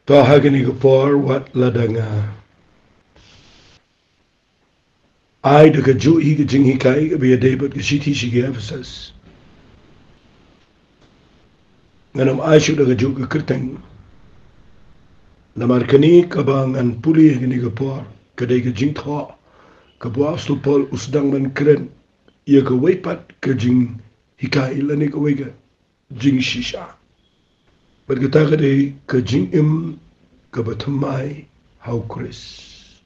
Tahagani gapor wat ladanga. Ai de gaju I gajing hikai gabiya debat gashiti shige Ephesus. Nganam aisyu da gaju gakirtang. Namarkani kabangan puli gani gapor kadai gajing tha kabwa Paul usdang man keren ia gawaipat gajing hikai lani gawaiga jing shisha. Berkata kadai gajing im kabatamai hau Chris.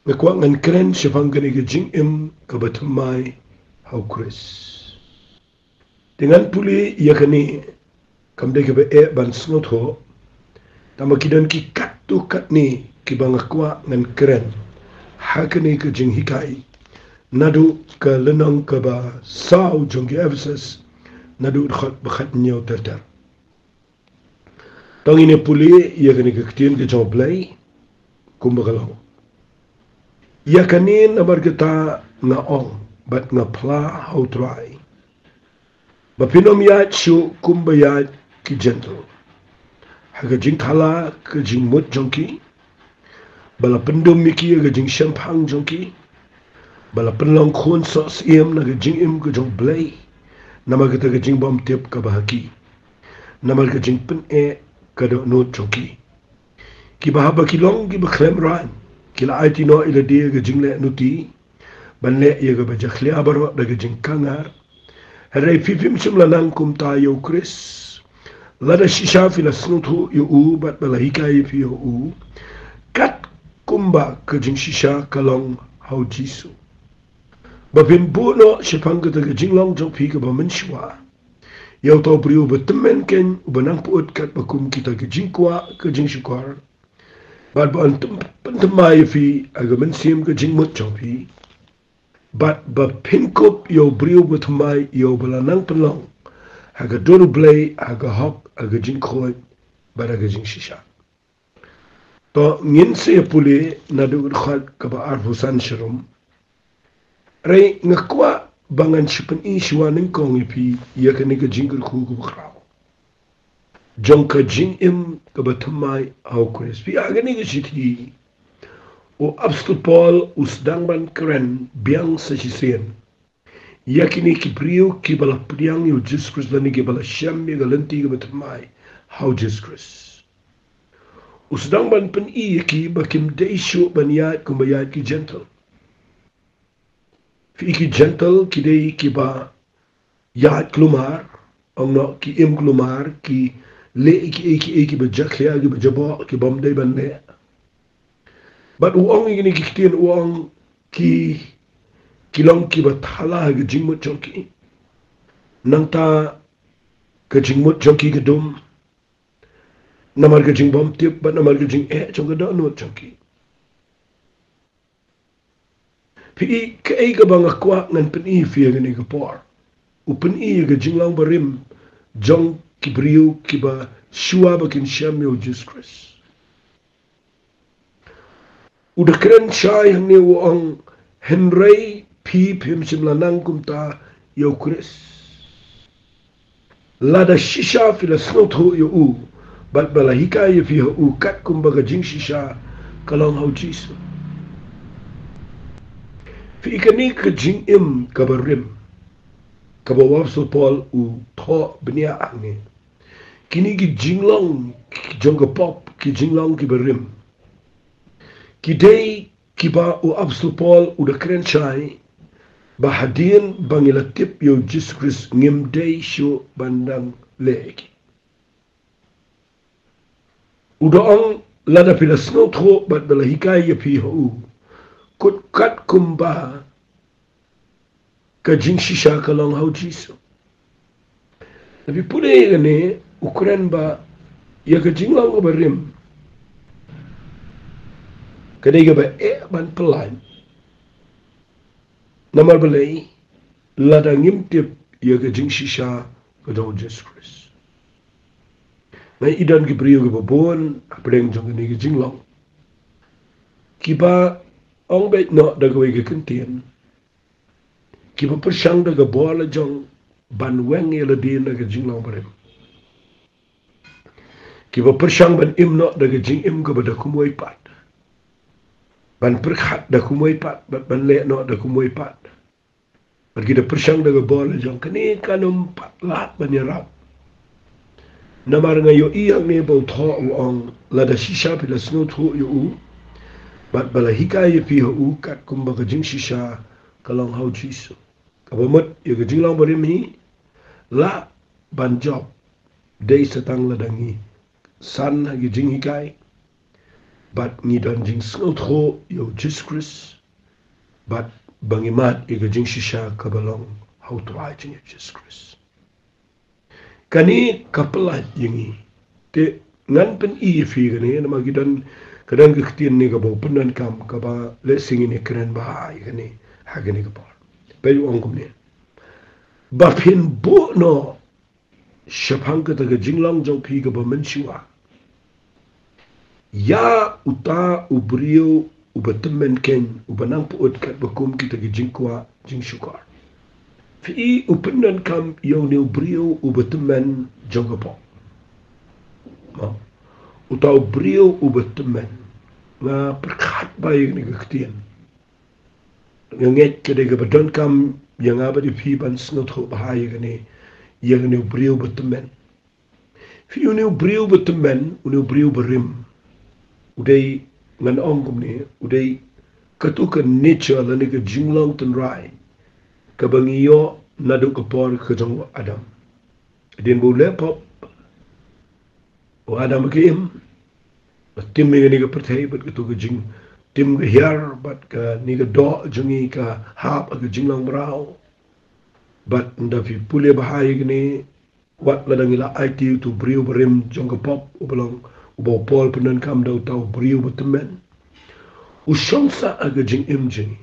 Ngakwa ngan keren syafang gani gajing im kabatamai hau Chris. Dengan puli ia kani kamdai kaba ban snot ho tamakidan ki kat tu kat ni ki bangakwa ngan keren hakani gajing hikai nadu ka lenong kaba sau jonggi Ephesus nadu khat bakhat nyaw terter. Tong ini puli ia kani kaktian ke jong play kumbagalau. Ia kani nabar kita nga ong bat nga pla how try. Bapinom yat shu kumbayat ki gentle. Haga jing thala ke jing mut jongki. Bala pendum miki haga jing shampang jongki. Bala penlong khon sos iem naga jing im ke jong play. Nama kita ke jing bom tip ka bahaki. Nama ke jing pen kada not jongki. Ki bahaba kilong ki baklem ran. Kila aiti no ila dia ga jingle nuti. Banle ia ga bajakhle abaro daga jing kangar. Harai fifim simla nang kum tayo Chris. Lada shisha fila snutu yu u bat bala hikai fi yu u. Kat kumba ka jing shisha kalong hau jisu. Bapin buno shipang ka daga jing long jong pi ka ba menshwa. Yau tau priu betemen ken ubanang puut kat bakum kita ke jingkwa ke jing syukur. Bat ba pentemai fi agamen sim ke jing mut jong pi. Bat ba pinkup yo priu betemai yo belanang penlong. Haga donu blay haga hok haga jing khoi bat haga jing shisha. To ngin se puli nadu khat ka ba arfusan sharum. Ray ngakwa bangan shipan ishwa ng kong ipi iya ka niga jinggal kuku bakraw. Jong ka jing im ka batamay hau Chris. Pi aga niga shiti o abstul Paul usdang ban keren biang sa sisiyan. Iya kini ki priyo ki bala priang yu Jesus Christ lani ki bala siyam ya galanti ka batamay hau Jesus Christ. Usdang ban pan iya ki bakim deisyo baniyat kumbayat ki gentle. Fi ki gentle ki day ki ba yaad klumar ang no ki im klumar ki le ki ba jakya ki ba jabo ki bam day ban le. But uang ini ki kitien uang ki kilong ki ba thala ki jingmut jonki. Nang ta ka jingmut jonki ka dum. Namar ka jing bam tip ba namar ka jing jong ka donut jonki. Pi ka bang akwa ngan peni fi ngani ka por. Upen ga jinglang barim jong kibriu kiba shua bakin syam yo Jesus Christ. Udah keren syai hang ni wang Henry pi pim simlanang kumta yo Chris. Lada shisha fila snot ho yo u bat bala hikaya fi ho u kat kumbaga jing shisha kalong hau Jesus. Fi ikani ka jing im kabarim kabawab so Paul u tho benia ange kini ki jinglong ki jonga pop ki jinglong ki barim ki day ki ba u absul Paul u da kren chai ba hadien bangilatip yo Jesus Christ ngim day sho bandang leki u da ang lada pila snow tho bat bala hikaya pi ho kut kat kumba ka jing shisha kalong hau jisu. Tapi pune gane ukuran ba ya ka jing lang ba rim. Kadai ga ba ban pelan. Namar balai lada ngimtip ya ka jing shisha ka dong Jesus Christ. Ngai idan ki priyo ga babon apreng jong ni ka jing lang. Kiba ong bet no dagawai ka kentian. Kiba persyang daga bola jong ban weng ya ladin daga jinglang barem. Kiba persyang ban im no daga jing im ka bada kumoi pat. Ban perkhat da kumoi pat, ban le no da kumoi pat. Ban kita persyang daga bola jong kani kanum pat lat ban yarap. Namar ngayo iyang ni bau tho uang lada shisha pila snow tho yu u. Bat bala hikaya pi u kat kumba ka jing shisha kalong hau jisu. Kabamut ya ka jing lang barim hi la ban job day satang ladangi san hagi jing hikai bat ni dan jing snow tho yo Jesus Christ bat bangimat ya ka jing shisha kabalong hau tuai jing Jesus Christ. Kani kapelat yengi te ngan pen i fi gani na magidan kadang kektian ni ka bau penan kam ka ba lesing ini keren ba gani hagani ka por bayu ongkum ni ba pin bo no shapang ka taga jinglang jong pi ka ba mensiwa ya uta ubrio ubatemen ken ubanang puot kat bakum kita ka jingkwa jing syukar fi upenan kam yo ni ubrio ubatemen jong ka po uta ubrio ubatemen nga perkhat baik ni kektian nget kede ga badon kam yang abadi fi ban snot ho bahaya gani yang ni ubrio ubatemen fi ni ubrio ubatemen ni ubrio berim udai ngan ongkum ni udai katukan nature la ni ka jinglang tan rai ka bangiyo nadu ka por ka jong adam din bu lepop o adam kim tim ni ga perthai bat ka tu ka jing tim ga hiar bat ka ni ga do jungi ka hap ka jinglang brau bat nda fi pule bahai gni wat la dangila IT tu brio berim jong ka pop ubalong ubaw pol penan kam daw tau brio betemen usongsa aga jing imjing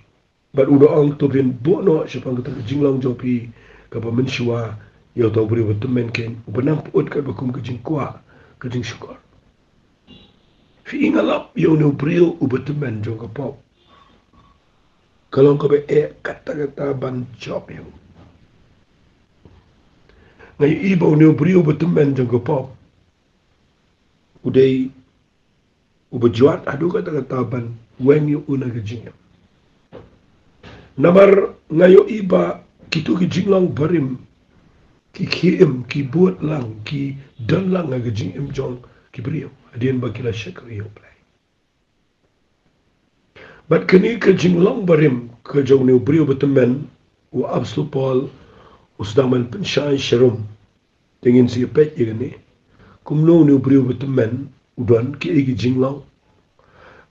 bat udo ang to bin bono syapang ka jinglang jopi ka pamensiwa yo tau brio betemen ken ubanang puot ka bakum ka jing kwa ka jing syukar fi ingalap yo no brio ubetemen jong ka pop kalong ka be kata-kata ban job yo ngayon ibaw ni brio ubetemen jong ka pop udai ubajuat adu kata-kata ban wen yu una ka jing namar ngayon iba kitu ki jinglang barim ki kiem ki buat lang ki dan lang nga jing im jong ki brio adien ba kila syakar iyo play bat kani ka jinglang barim ka jong ni brio betemen u abslu pol usdaman penshay sharum tingin siya pet yagani kumno ni brio betemen udan ki igi jinglang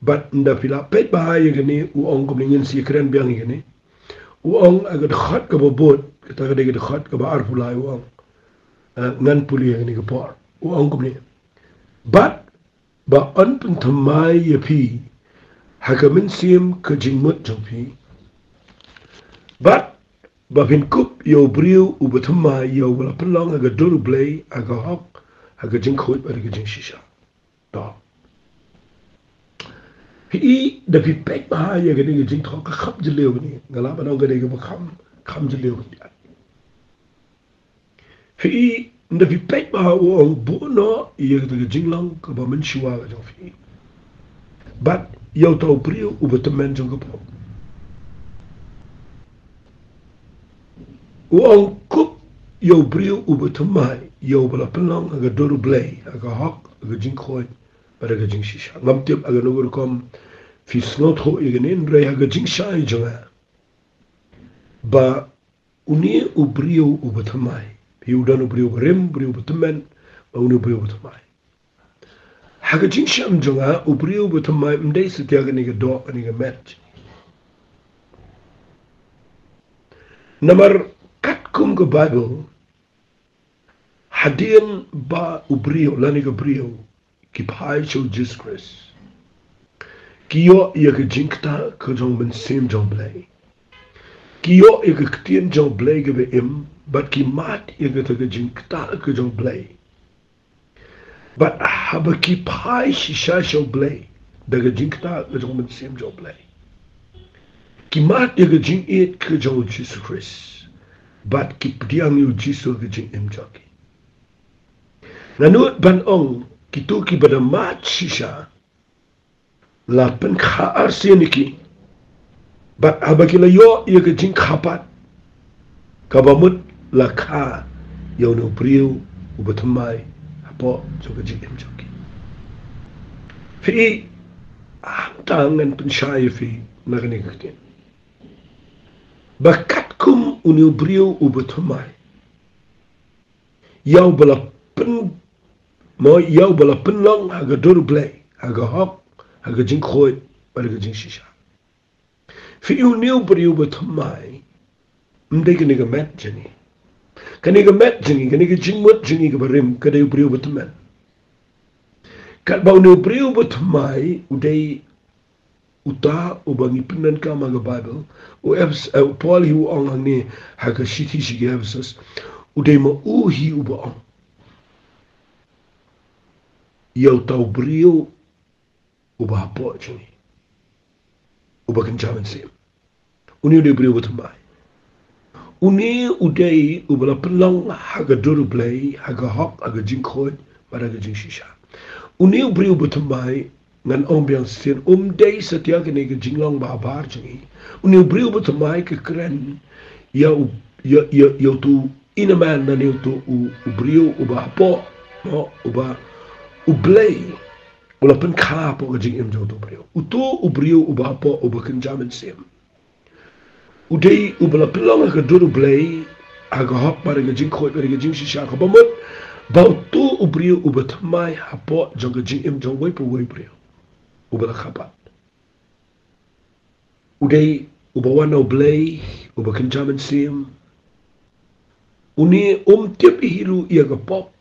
bat nda pila pet bahaya gani u ong kumningin siya keren biang yagani u ong agad khat ka babot kata ka degad khat ka ba arpulay u ong ngan puli yagani ka por u ong kumningin bat ba an pentamai ya pi hakamin sim ka jingmut jong pi bat ba pin kup yo brio u betamai yo wala pelong aga duru blay aga hok aga jingkot ba aga jing shisha da hi da pi pek ba ya ga ni jing thok ka khap jlew ni ngala ba nong ga de ga kham jlew ni hi nda fi pek ba o bu no ye ga jinglang ka ba men shiwa ga jong fi bat yo to brio u betemen jong ga po o kup yo brio u betemai yo bala pelong ga doru blay ga hok ga jing khoi ba ga jing shisha ngam tip aga no kom fi slot ho igenen re ga jing shai jonga ba uni u brio u betemai Piudan brio rem brio betemen unu brio betemai haga jing sham jonga u brio betemai mdai setiaga ni ga do ni ga match namar kat kum ga bible hadian ba u brio lani ga brio ki pai cho Jesus Christ kiyo ya ga jingta ka jong ben sim jong blay kiyo ya ga ktien jong blay ga be im but ki mat ye ga ta jing ta ka jong blay but haba ki pai shisha sho blay da ga jing ta ka jong ben sim jong blay ki mat ye ga jing it ka jong Jesus Christ but ki pdiang yu Jesus ga jing im joki nanut ban ong kitu ki pada mat shisha la pen kha arseniki bat abakila yo ia ke jing khapat kabamut la kha yo no priu ubatumai apo so ke jing joki fi tangan pensyai fi nagani kakin bakatkum unu priu ubatumai yau bala pen mo yau bala penlong haga dur blay haga hok haga jing khoi haga jing shisha fi uniu priu ubatumai mde ke niga met jani kaniga met jani kaniga jing mut jani ke barim kada priu ubatumai kat bau nu priu ubatumai udai uta ubangi penan ka maga Bible Paul hiu ong ni haga shiti shigi Ephesus udai ma uhi uba ong yau tau brio uba hapo jani uba kencaman sim uni udai brio ubatumai uni udai ubala pelong haga duru blay haga hok haga jingkhod pada haga jing shisha uni brio ubatumai ngan ombiang sin dei setia kene ke jinglong babar jangi uni brio ubatumai ke keren yau tu inaman na ni tu brio uba hapo no uba ublay ula pen kha po ke jing em jo tu brio utu brio uba hapo uba kenjaman sim udai ubala pelong ke duru blay aga hok pada ke jingkhod pada ke jing shisha ka bamut bau tu brio ubatumai hapo jong ke jing em jong wei brio ubala khapat udai ubawana blay uba kenjaman sim uni tiap hiru ia ke pop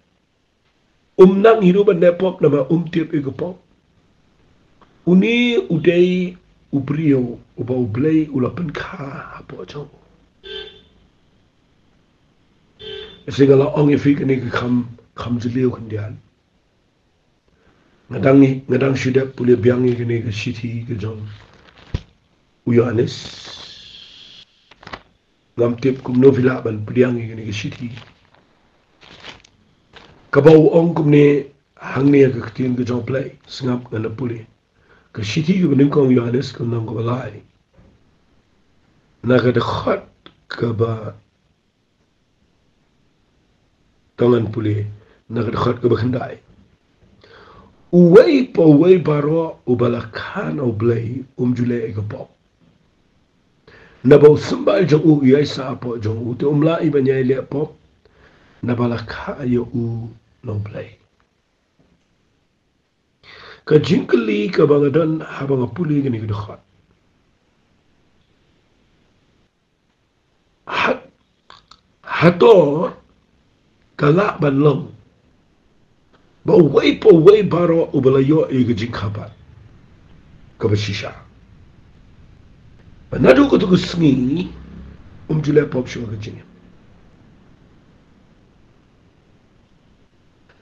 nang hiru ban pop nama tiap ia ke pop uni udai ubrio uba blay ulapan kha hapo jong singala ong ifik ni ke kham jiliu kendian ngadang syidap boleh biangi kini ke siti ke jong uyanis ngam tip kum novila ban biangi kini ke siti kabau ong kum ni hang ni ke ketin ke jong play sengap ngana pulih ke siti ke bening kong uyanis kum nang ko balai naga dekhat ke ba tangan pulih naga dekhat ke bakandai uwei po wei baro ubala khan oblay jule ke pop nabau sembal jong u yai sa po jong u te umla ibanyai le pop nabala kha yo u no play ka jingkli ka bangadan habang puli gini ke dekhat hato kala banlong ba wei po wei baro ubala yo e ke jing khapat ka bashisha banadu ko tu sngi jule pop sho ke jing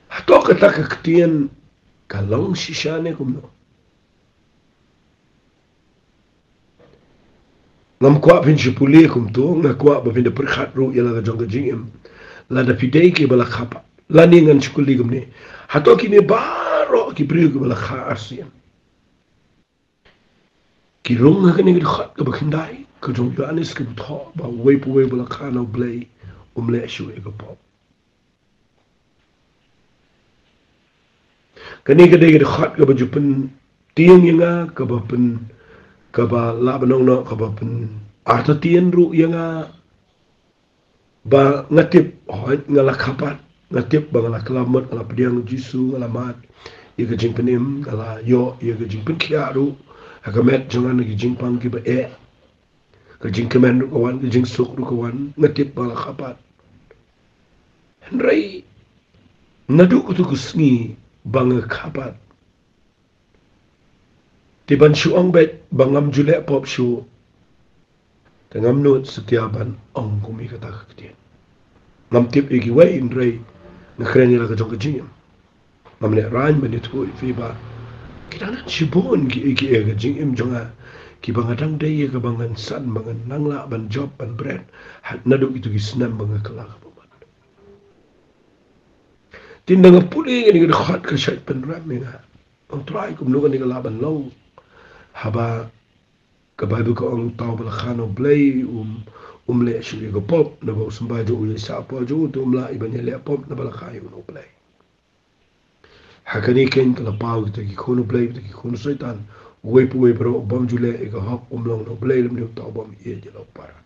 hato ka ta ka ktien kalong shisha ne kumno ngam kwa pin chipuli kum tu nga kwa ba pin de perkhat ru yala ga jong ke jing la da pidei ke bala khapa la ni ngan chukuli gumne hato kini baro ki priu ke bala kha arsian ki rong ha kini khat ke bakindai ke jong yanis ke tho ba wei pu wei bala kha no blay le shu e ke pop kani ke de khat ke baju pen tiang yanga ke ba pen ke ba la banong no ke ba pen arta tien ru yanga ba ngatip ngala khapat ngatip ba ngala kelamat ngala pediang jisu ngala mat ia ke jing penim ngala yo ia ke jing pen khiaru agamet jangan ke jing pang ke ba ke jing kemen ru kawan ke jing suk ru kawan ngatip ba ngala khapat henrai nadu ku tu kusni bang khapat tiban shuang bet bangam jule pop shu tengam nut setiaban ong kumi kata ketien ngam tip igi wei indrei nakreni la kajong kajing ngam ne ran menit ko fiba kita nan shibon ki igi e kajing im jonga ki bangadang dei ke bangan san bangan nangla ban job ban bread nadu itu ki senam bangan kala Tinang puli ni ka khat ka shay penram ni na. Ang try kum no ni ka laban law. Haba ka Bible ko ang tao bala khano blay le shuri ka pop na ba usamba jo uli sa po jo la iban le pop na bala khayo no blay. Hakani ken ka la pau ta ki khono blay ta ki khono saitan. Uwe pero bom jule ika hok long no blay lim ni tao bom ye je lo para.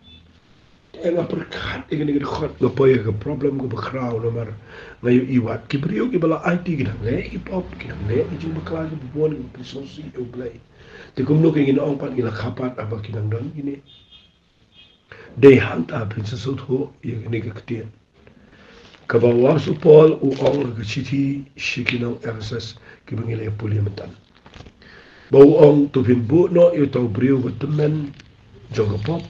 Nga perkat ikan ikan khot nga poy ka problem ko bakraw no mar ngayo iwat ki brio ki bala IT ki nang le ki pop ki nang le ki jing bakla ki buon ki prisosi o play te kum no ki ngin ong pat ngila khapat aba ki nang don gini de hanta princess ho ye ni ka ktien ka ba wa su pol u ong ka chiti shikinong RSS ki bangile puliamentan ba u ong to fin bu no yo to brio batmen joga pop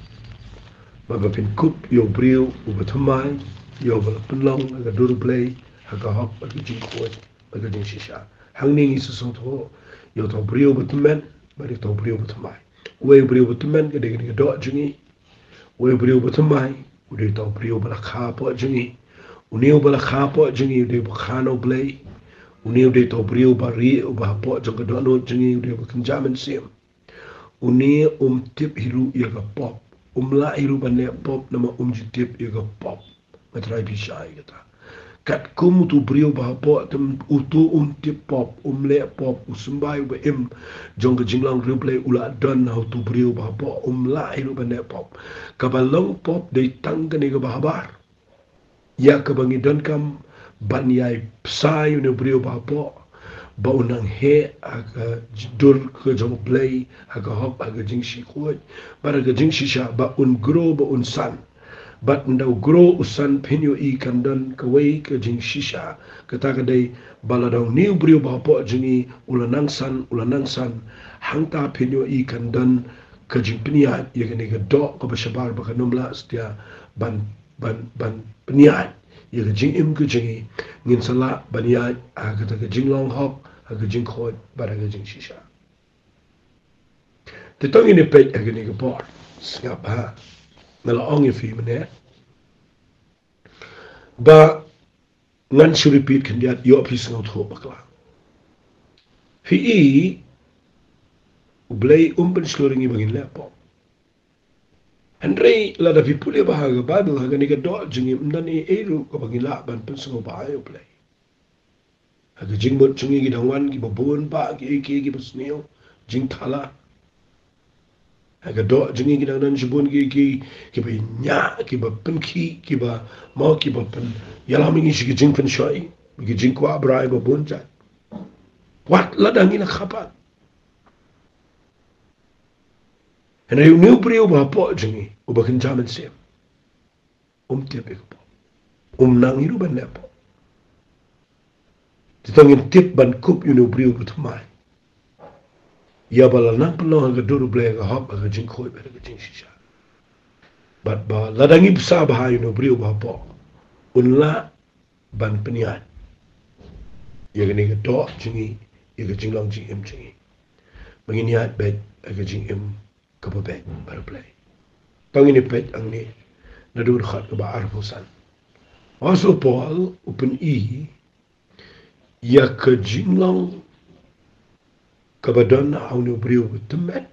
Mabapin kup yo brio ubatamai yo balapulong aga duru play aga hop aga jingkoi aga jing shisha hangning isa soto yo to brio batamen bari to brio batamai we brio batamen ga degi do jingi we brio batamai ude to brio balakha po jingi unio balakha po jingi ude bakhano play unio de to brio bari uba po jong do no jingi ude bakanjamen sim uni tip hiru yaga pop la iru bane pop nama jitip iga pop matrai bishai kata kat kum tu brio ba pop tem utu tip pop le pop usumbai ba im jong jinglang replay ula don how tu brio ba pop la iru bane pop kabalong pop de tang ni ga bahabar ya kabangi don kam ban yai psai ne brio ba pop ba unang he aga dur ke jong play aga hop aga jingshi khoj bara ga jingshi sha ba grow ba san bat ndau grow usan penyo I kandan kawai ka jingshi sha kata ka dai baladong new brio ba po jingi ulanang san hangta penyo I kandan ka jing pniat ye ga ga do ka ba shabar ba kanumla stia ban pniat ye ga jing im ka jingi ngin sala baniat aga ta ga jing long hop aga jing khoi bara ga jing shisha te tong ini pej aga ni ga por ngap ha ngala ong fi mene ba ngan shi repeat kan dia yo pis ngot ho bakla fi I ublay ben sloring I bangin lepo Henry la da vi pule ba ga Bible ga ni ga do jing imdan I eru ko bangin la ban pen sungo ba ayo play aga jing bot chungi gi dangwan gi babon ba gi gi basneo jing thala aga do jingi gi dangdan jibon gi ba nya gi ba penki gi ba mau gi ba pen yalami gi shi jing pen shoi gi jing kwa brai ba bonja wat la dangi na khapa and I knew brio ba po jingi u ba kan jaman sem tiap po nang hiru ban lepo Titangin tip ban kup yunu brio butumai. Ya bala nang pelong aga duru blay aga hop aga jing khoi aga jing shisha. Bat ba ladangi besar bah yunu brio bah po. Unla ban peniat. Ya gani ga do jingi ya ga jing long jing im jingi. Manginiat bet aga jing im kapa bet baru play. Tangini bet ang ni nadur khat ka ba arfusan. Also Paul open ya ka jinglang kabadon haunu brio temet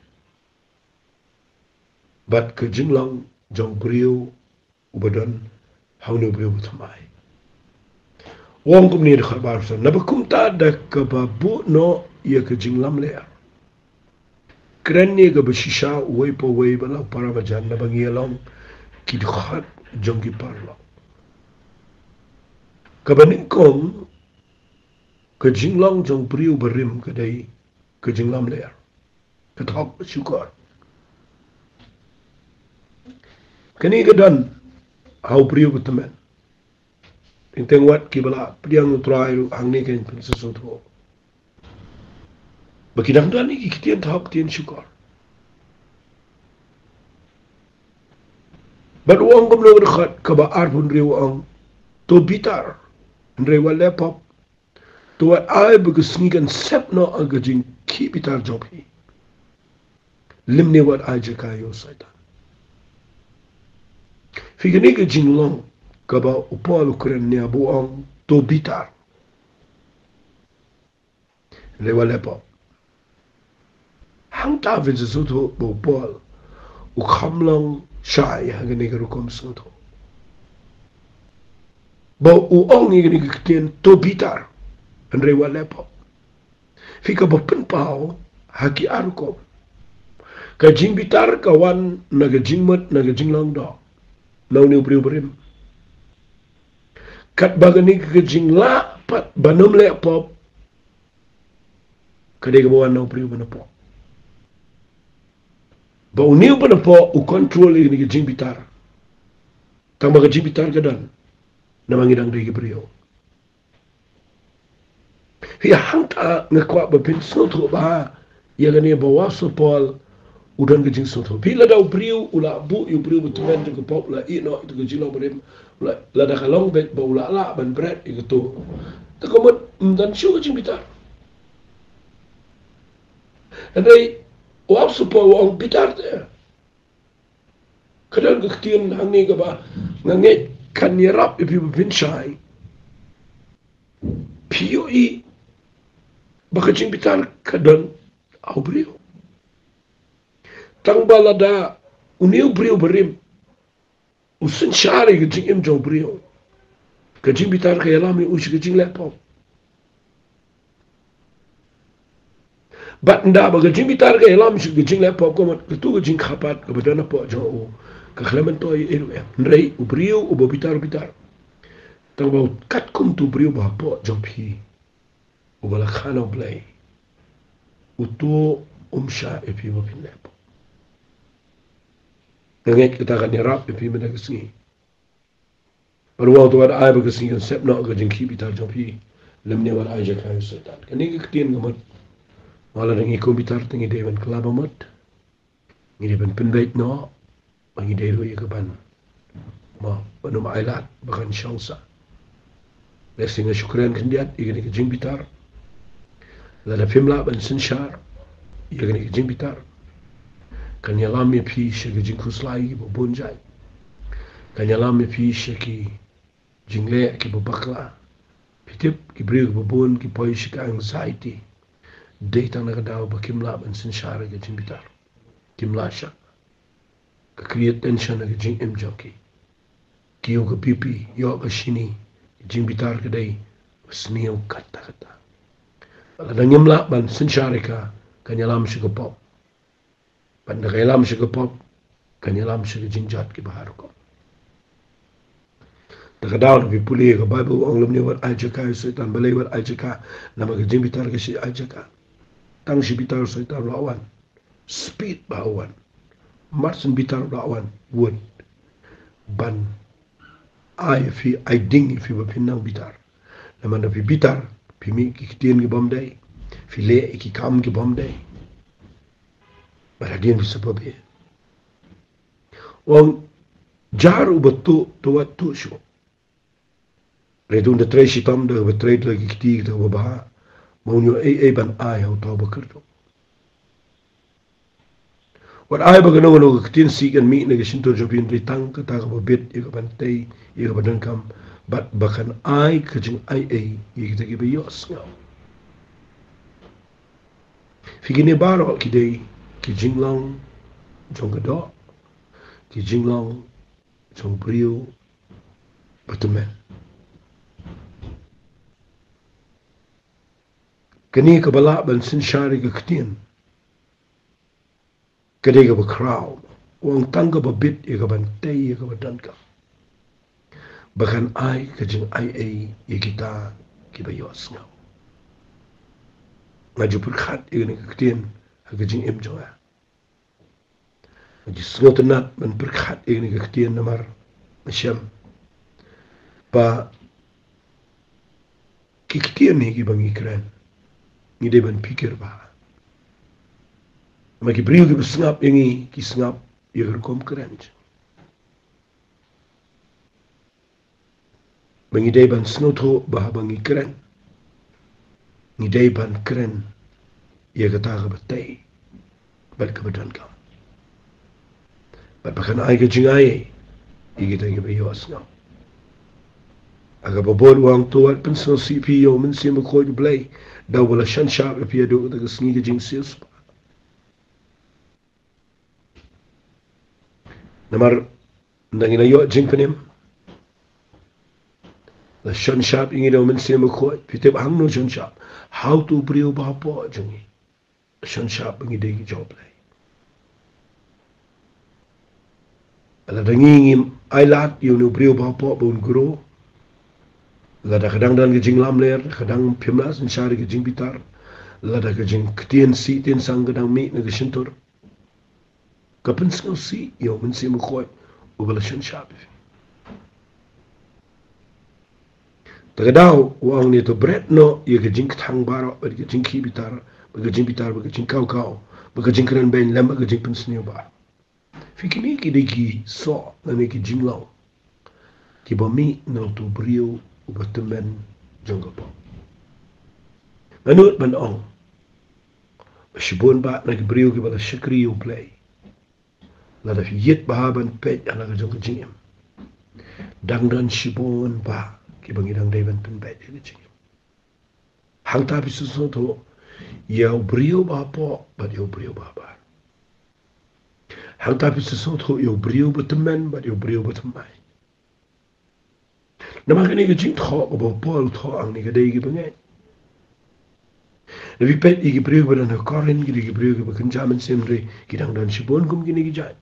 bat ka jinglang jong brio ubadon haunu brio temai wong kum ni khabar sa nabakum ta da ka babu no ya ka jinglam le kren ni ga bishisha wei po wei bala para bajan na bangielong ki khat jong ki parlo kabanin kom ka jinglang jong brio berim kadai ka jinglam le ka thok syukur kani ga dan hau brio betemen Inteng wat ki bala priang utrai hang ni kan pun sesuatu. Bagi dang dan ni kitian tahap kitian syukur. But uang kom lo dekat ke baar pun riu ang to bitar. Riu laptop. To ai begesnikan sep no agajing ki bitar job hi. Limni wat ai jekayo saitan. Figani ke jinglong kaba upal ukuran ni abu ang to bitar lewa lepo hang ta vin su tho bo pol u kham long shai ha gani ga rukom su tho bo u ong ni gani ktien to bitar an lewa lepo fika bo pen pao haki arko ka jing bitar ka wan na ga jing mat na ga jing long do nau ni priu brim kat bagani ka jing la pat banum le pop kada ga wan nau priu bana po ba uniu bana po u control ni ga jing bitar tang ba jing bitar ka dan na mangidang dai ga priu hi hangta ngakwa ba pin so tho ba ya ga ni ba wa so pol udan ga jing so tho pi la dau priu ula bu yu priu betumen ga pop la i no itu ga jilo brim la da kalong bet ba ula la ban bread itu ta ko mot dan shu ga jing bitar andai wa so pol wa bitar te kadang ga tien hang ni ga ba ngange kan ni rap ipi bin shai POE baka jing bitar kadang au brio tang balada uniu brio berim usun shari ka jing im jong brio ka jing bitar ka yalami ushi ka jing lepop bat nda baka jing bitar ka yalami ushi ka jing lepop ko mat ka tu ka jing khapat ka badana po jong u ka khlemen to ay elu em nrei u brio u bo bitar tang ba kat kum tu brio ba po jong pi u bala khana blay u tu umsha epi bo pin lepo ngek kita kan nirap epi mena kesingi baru waktu ada ai bekesingi kan sep nak ke jengki bitar jong pi lemne war ai jakai setan kan ni ketien gamat wala nang iko bitar tengi dewan kelaba mat ngi dewan penbait no bangi deru ya keban ma banum ailat bahkan syangsa blessing syukran kendiat igani ke jeng bitar lada pimla ban sensyar igani ke jeng bitar kan yalam me pi shaki jing kuslai bo bonjai kan yalam me pi shaki jingle ki bo bakla pitip ki brig bo bon ki poi shika anxiety data na daw ba kimla ban sin shara ga jing bitar kimla sha ka create tension na jing em joki kiyo ka pipi yo ka shini jing bitar ka dai sniyo kata ala nangimla ban sin shara ka kan yalam shika pop Pada kailam siya pop, kanyalam siya jingjat ki bahar ko. Takadaw na pipuli ka Bible ang lam niwat ay jaka soitan balay wat ay jaka na magajing bitar ka siya ay jaka. Tang si bitar soitan lawan, speed bahawan, marsin bitar lawan, wood, ban, ay fi ay ding fi bapinang bitar. Naman na fi bitar, pimi kikitian ki bomday, fi le ikikam ki bomday. Baradian bisa babi. Wang jaru betul tuat tu syu. Redun de trei sitam de betrei lagi kiti de baba. Mau nyu ban ai hau tau bekerto. Wat ai bagano no kitin si kan mi ne gisinto jopin ritang kata ka babit ika bantay ika badangkam bat bakan ai kajing ai ika gi bayos ngau. Figini baro kidei ki jinglong jong gado ki jinglong jong brio betumen kani ka bala ban sin shari ka ktien kade ka ba kraw wang tangga ba bit ka ban tay ka ba danka bakan ai ka jing ai kita ki ba yos ngau ngaju perkhat ni ka ktien ka jing em joa Jadi sengotenat man berkat ini keketian namar masyam pa keketian ni ki bangi keren ni de ban pikir ba ma ki brio ki sngap ini ki sngap ya kom keren bangi de ban snoto ba bangi keren ni de ban keren ya kata ka batay bal ka badan ka But bakan ay ka jingay, igita nga bayos nga. aga babon wang tuat pensel CPO men sim ko blay da wala shan sharp pia do da sngi jing sis namar ndangi na yo jing penem la shan sharp ingi do men sim ko pitep hang no shan sharp how to brio ba po jingi shan sharp ngi de gi job lay ala dangi ngim ai lat yo no brio ba po bon gro lada kadang dan gejing lam ler kadang pimnas nsyari gejing bitar lada gejing ketien si tien sang kadang mi na geshintor kapen skau si yo men si mo khoy ubala shan shab tagadaw wang ni to bret no ye gejing thang baro ba gejing ki bitar ba gejing kau kau ba gejing kren ben lam ba gejing pen snio ba fikini ki de ki so na ne ki jing law ki ba mi no to brio ubatemen jungle po manut ban ong shibun ba na brio ki bala shakri u play la da yet bahaban pet ana ga jungle jingem dang dan shibun ba ki bangi dang deven pen pet ki jingem hang ta bisu so to ya brio ba po ba yo brio ba ba hang ta bisu so to yo brio ubatemen ba yo brio ubatemai nama kini ke jing tho ko bol tho ang ni ke dei ke bangai lebi pet igi brio ba na korin gi brio ke bakan jaman semre kidang dan sibon kum kini ki jai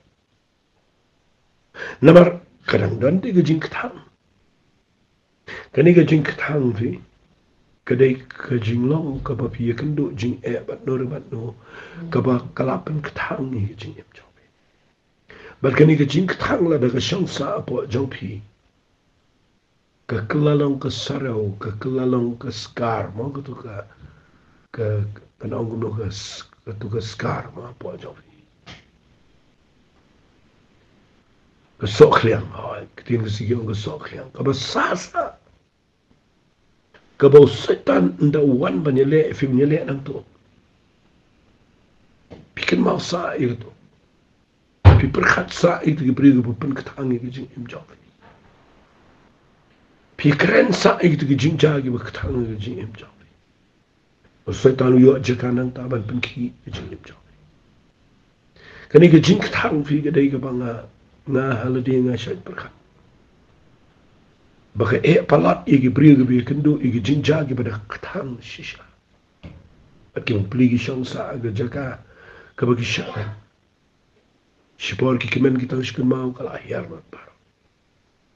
namar kadang dan te ke jing thang kani ke jing thang fi kadai ke jing long ka ba pi kan do jing e bat no ka ba kalapan ke thang ni ke jing em job bat kani ke jing thang la da ka shang sa po jong pi kekelalong ke sarau, kekelalong ke skar, mau ke kenong gunu ke skar, mau apa jauh ke sok liang, ketin ke sigiong ke sok liang, ke besasa, ke bau setan nda wan banyele, film nyele nang tu, bikin mau sa itu, pi perkat sa itu ke beri ke bupen ketangi ke jing im jauh. Pikiran sa itu ke jing jagi berketang ke jing em jawi. Setan yo jekanang taban penki ke jing em jawi. Kani ke jing ketang fi ke dai ke banga na haladi nga syait berkat. Baka palat igi beri ke bi kendo igi jing jagi pada ketang shisha. Akim pligi syang sa ke jaga ke bagi syakan. Sipor ki kemen kita shkan mau kala ahyar mat bar.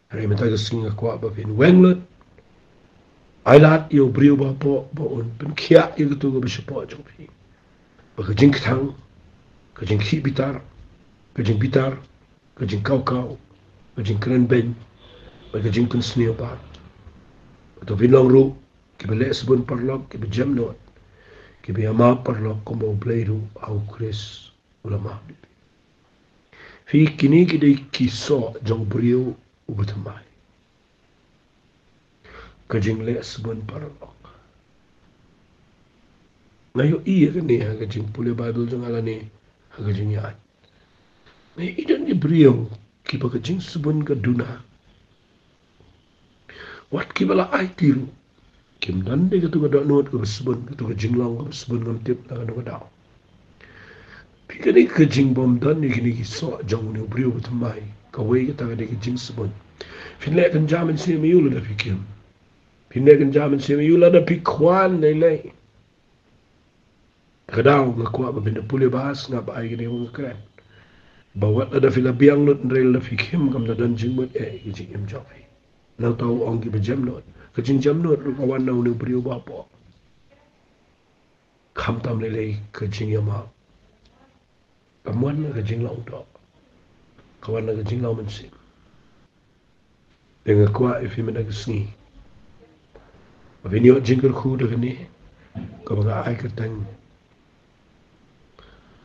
Hari minta ke singa kuat bapin wenglet, ailat yo brio bapo baon penkia yo tu ke bersepak jopi, berkejing ketang, kejing ki bitar, kejing kau kau, kejing keren ben, berkejing pen seni obat, atau binong ru, ke belek sebun parlok, ke berjam not, ke biama parlok kombo bleiru au kris ulama. Fi kini kidai kisah jong brio ubatamai kajing le sebun paralok ngayo iya kan ni kajing pule bible jong ala ni kajing ya ni idan ni brio kiba kajing sebun kaduna wat kibala ai tiru kim dan de katu kada not ke sebun katu kajing long ke sebun ngam tip na kana daw pikani kajing bom dan ni kini so jong ni brio ubatamai kawai kita kada kajing sebun Finlek kan jamin si miula da pikim. Finlek kan jamin si miula da pikwan nilai. Kadaw nga kuwa ba binda puli bahas nga ba ay gini mga kren. Bawat na da fila biyang not nrel da pikim kam na danjing mo gijing im jofi. Nang tau ong giba jam not. Kajing jam not rukawan na unu beriyo ba po. Kam tam nilai kajing yama. Kamuan na kajing laung to. Kawan na kajing laung mansim. Dengan kuat ifi menang sengi. Avinyo jingkar ku dengan ni, kabaga ai ketang,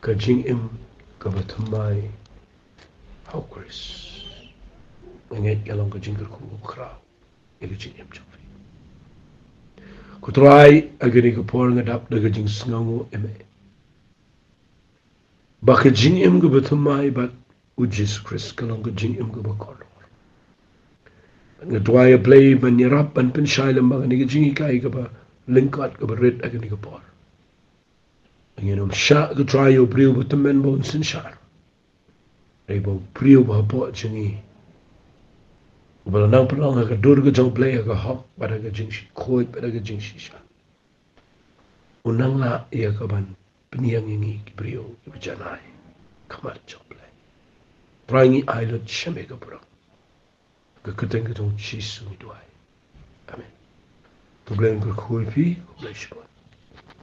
kajing im kabatamai, hawkers. Menget yalang kajingkar ku kra, kajing im jofi. Kutrai agani kapor ngadap da kajing sengangu eme. Ba kajing im kabatamai bat ujis Chris kalang kajing im kabakor. Ngetuaya play menyerap ban pensai lembaga ni jingi kai ke ba lengkat ke berit akan ni ke por. Ngenom syak ke tuaya priu betemen bon sensar. Ibu priu ba po jingi. Bala nang pelong ke dur ke jauh play ke hok pada ke jingsi koi pada ke jingsi sya. Unang la ia ke ban peniang ini ke priu ke bejanai. Kamar jauh play. Prangi ailut syame ke perang. Keketeng ketong Yesus ni doai. Amen. Problem ke kui pi, boleh sebut.